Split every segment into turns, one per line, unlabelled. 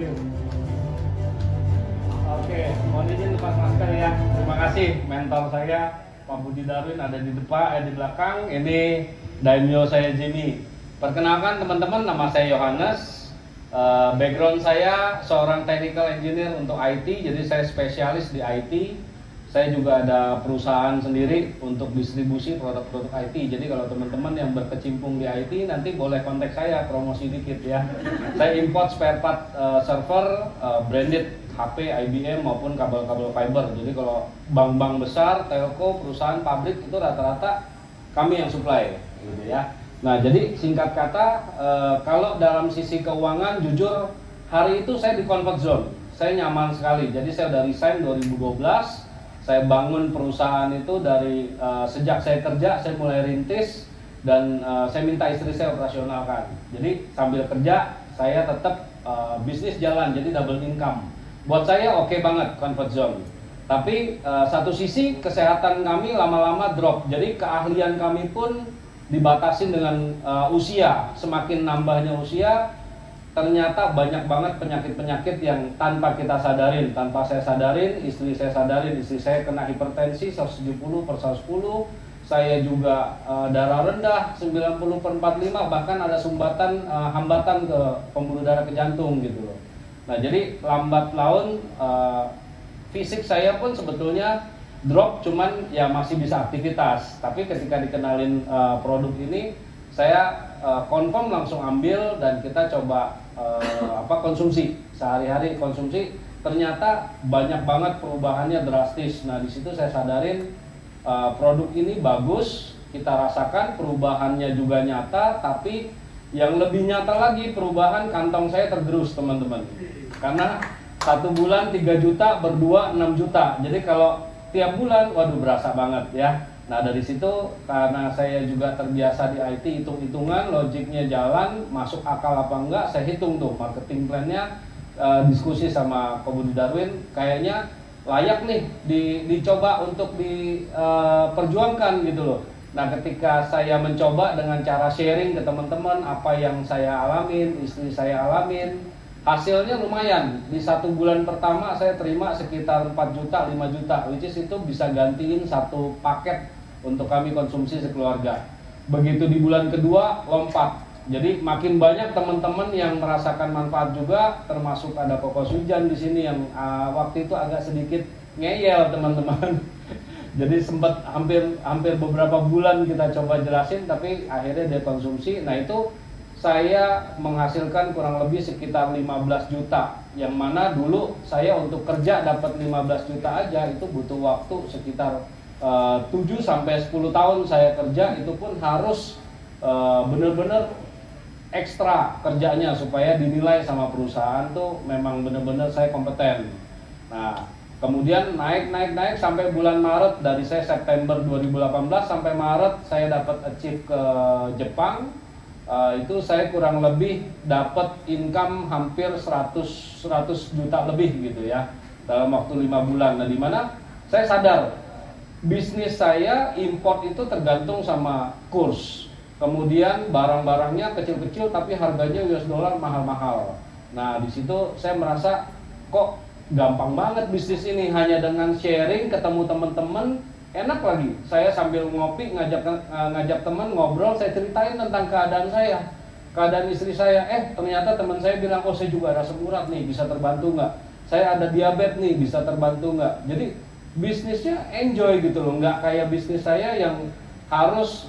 review. Oke, mohon izin lepas masker ya. Terima kasih mentor saya Pak Budi Darwin ada di depan, di belakang. Ini daimyo saya Jimmy. Perkenalkan teman-teman, nama saya Yohanes. Background saya seorang technical engineer untuk IT, jadi saya spesialis di IT. Saya juga ada perusahaan sendiri untuk distribusi produk-produk IT. Jadi kalau teman-teman yang berkecimpung di IT nanti boleh kontak saya, promosi dikit ya. Saya import spare part server, branded HP, IBM maupun kabel-kabel fiber. Jadi kalau bank-bank besar, telco, perusahaan, pabrik itu rata-rata kami yang supply, gitu ya. Nah, jadi singkat kata, kalau dalam sisi keuangan, jujur hari itu saya di comfort zone. Saya nyaman sekali. Jadi saya udah resign 2012. Saya bangun perusahaan itu dari sejak saya kerja, saya mulai rintis dan saya minta istri saya operasionalkan. Jadi sambil kerja, saya tetap bisnis jalan, jadi double income. Buat saya oke banget comfort zone. Tapi satu sisi kesehatan kami lama-lama drop. Jadi keahlian kami pun dibatasi dengan usia. Semakin nambahnya usia, ternyata banyak banget penyakit-penyakit yang tanpa kita sadarin, tanpa saya sadarin, istri saya sadarin, istri saya kena hipertensi 170/110, saya juga darah rendah 90/45, bahkan ada sumbatan hambatan ke pembuluh darah ke jantung gitu loh. Nah, jadi lambat laun fisik saya pun sebetulnya drop, cuman ya masih bisa aktivitas. Tapi ketika dikenalin produk ini, saya confirm langsung ambil dan kita coba konsumsi sehari-hari konsumsi. Ternyata banyak banget perubahannya drastis. Nah, di situ saya sadarin produk ini bagus, kita rasakan perubahannya juga nyata. Tapi yang lebih nyata lagi, perubahan kantong saya tergerus teman-teman. Karena 1 bulan 3 juta, berdua 6 juta. Jadi kalau tiap bulan, waduh berasa banget ya. Nah, dari situ karena saya juga terbiasa di IT, hitung-hitungan, logiknya jalan, masuk akal apa enggak, saya hitung tuh marketing plan-nya, diskusi sama Pak Budi Darwin, kayaknya layak nih dicoba untuk diperjuangkan gitu loh. Nah, ketika saya mencoba dengan cara sharing ke teman-teman apa yang saya alamin, istri saya alamin, hasilnya lumayan. Di 1 bulan pertama saya terima sekitar 4 juta, 5 juta, which is itu bisa gantiin 1 paket untuk kami konsumsi sekeluarga. Begitu di bulan kedua lompat. Jadi makin banyak teman-teman yang merasakan manfaat juga, termasuk ada Koko Sujan di sini yang waktu itu agak sedikit ngeyel teman-teman. Jadi sempat hampir beberapa bulan kita coba jelasin, tapi akhirnya dia konsumsi. Nah, itu saya menghasilkan kurang lebih sekitar 15 juta. Yang mana dulu saya untuk kerja dapat 15 juta aja itu butuh waktu sekitar 7 sampai 10 tahun saya kerja. Itu pun harus benar-benar ekstra kerjanya supaya dinilai sama perusahaan tuh memang benar-benar saya kompeten. Nah, kemudian naik sampai bulan Maret, dari saya September 2018 sampai Maret saya dapat achieve ke Jepang. Itu saya kurang lebih dapat income hampir 100 juta lebih gitu ya dalam waktu 5 bulan. Nah, dimana saya sadar bisnis saya import itu tergantung sama kurs. Kemudian barang-barangnya kecil-kecil tapi harganya US dollar mahal-mahal. Nah, di situ saya merasa kok gampang banget bisnis ini, hanya dengan sharing, ketemu teman-teman, enak lagi. Saya sambil ngopi ngajak teman ngobrol, saya ceritain tentang keadaan saya, keadaan istri saya. Ternyata teman saya bilang, oh saya juga ada asam urat nih, bisa terbantu nggak? Saya ada diabetes nih, bisa terbantu nggak? Jadi bisnisnya enjoy gitu loh, nggak kayak bisnis saya yang harus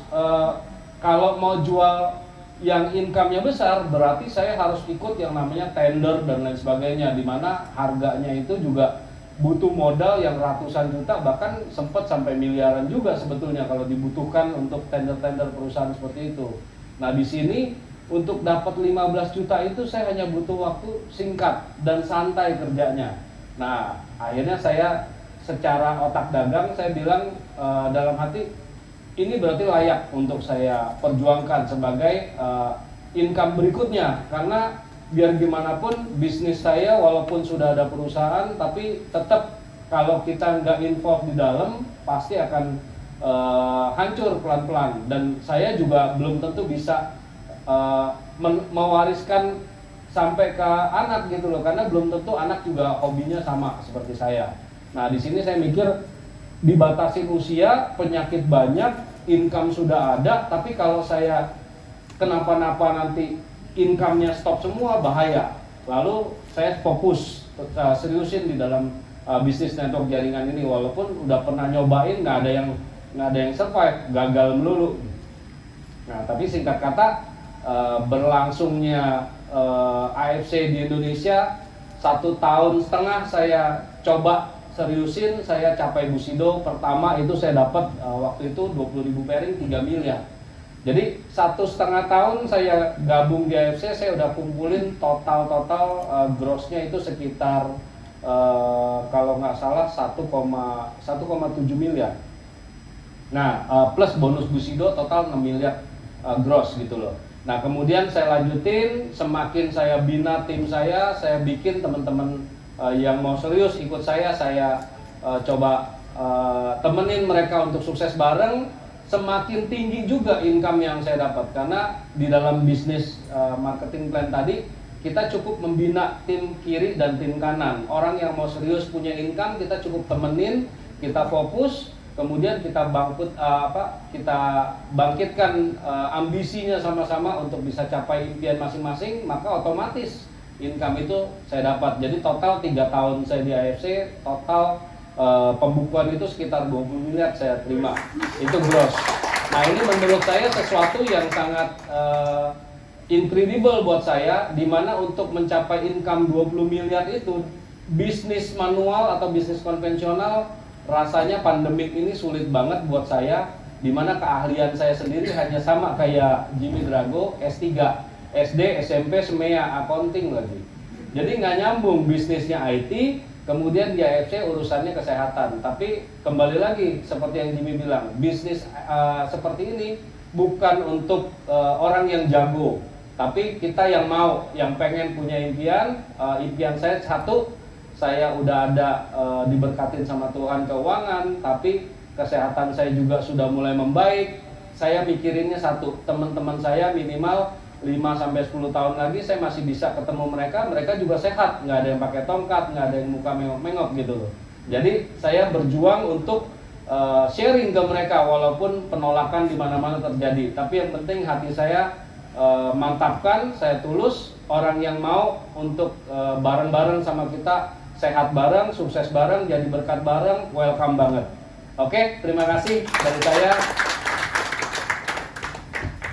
kalau mau jual yang income-nya besar, berarti saya harus ikut yang namanya tender dan lain sebagainya, dimana harganya itu juga butuh modal yang ratusan juta, bahkan sempat sampai miliaran juga sebetulnya kalau dibutuhkan untuk tender-tender perusahaan seperti itu. Nah, di sini untuk dapat 15 juta itu saya hanya butuh waktu singkat dan santai kerjanya. Nah, akhirnya saya secara otak dagang saya bilang dalam hati, ini berarti layak untuk saya perjuangkan sebagai income berikutnya. Karena biar gimana pun bisnis saya walaupun sudah ada perusahaan, tapi tetap kalau kita nggak involve di dalam pasti akan hancur pelan-pelan. Dan saya juga belum tentu bisa mewariskan sampai ke anak gitu loh, karena belum tentu anak juga hobinya sama seperti saya. Nah di sini saya mikir dibatasi usia, penyakit banyak, income sudah ada, tapi kalau saya kenapa-napa nanti income-nya stop semua, bahaya. Lalu saya fokus seriusin di dalam bisnis network jaringan ini, walaupun udah pernah nyobain nggak ada yang survive, gagal melulu. Nah tapi singkat kata, berlangsungnya AFC di Indonesia 1,5 tahun saya coba seriusin, saya capai Bushido. Pertama itu saya dapat waktu itu 20.000 pairing 3 miliar. Jadi 1,5 tahun saya gabung di AFC, saya udah kumpulin total grossnya itu sekitar kalau nggak salah 1,7 miliar. Nah plus bonus Bushido total 6 miliar gross gitu loh. Nah kemudian saya lanjutin, semakin saya bina tim saya bikin teman-teman yang mau serius ikut saya coba temenin mereka untuk sukses bareng. Semakin tinggi juga income yang saya dapat, karena di dalam bisnis marketing plan tadi kita cukup membina tim kiri dan tim kanan. Orang yang mau serius punya income kita cukup temenin, kita fokus, kemudian kita bangkitkan ambisinya sama-sama untuk bisa capai impian masing-masing, maka otomatis income itu saya dapat. Jadi total 3 tahun saya di AFC, total pembukuan itu sekitar 20 miliar saya terima, itu gross. Nah ini menurut saya sesuatu yang sangat incredible buat saya, dimana untuk mencapai income 20 miliar itu bisnis manual atau bisnis konvensional, rasanya pandemik ini sulit banget buat saya, dimana keahlian saya sendiri hanya sama kayak Jimmy Drago, S3, SD, SMP, SMEA, accounting lagi. Jadi nggak nyambung, bisnisnya IT, kemudian di AFC urusannya kesehatan. Tapi kembali lagi seperti yang Jimmy bilang, bisnis seperti ini bukan untuk orang yang jago, tapi kita yang mau, yang pengen punya impian. Impian saya satu, saya udah ada diberkatin sama Tuhan keuangan, tapi kesehatan saya juga sudah mulai membaik. Saya mikirinnya satu, teman-teman saya minimal 5-10 tahun lagi saya masih bisa ketemu mereka juga sehat, nggak ada yang pakai tongkat, nggak ada yang muka mengok-mengok gitu loh. Jadi saya berjuang untuk sharing ke mereka walaupun penolakan di mana-mana terjadi. Tapi yang penting hati saya mantapkan, saya tulus, orang yang mau untuk bareng-bareng sama kita, sehat bareng, sukses bareng, jadi berkat bareng, welcome banget. Oke, terima kasih dari saya.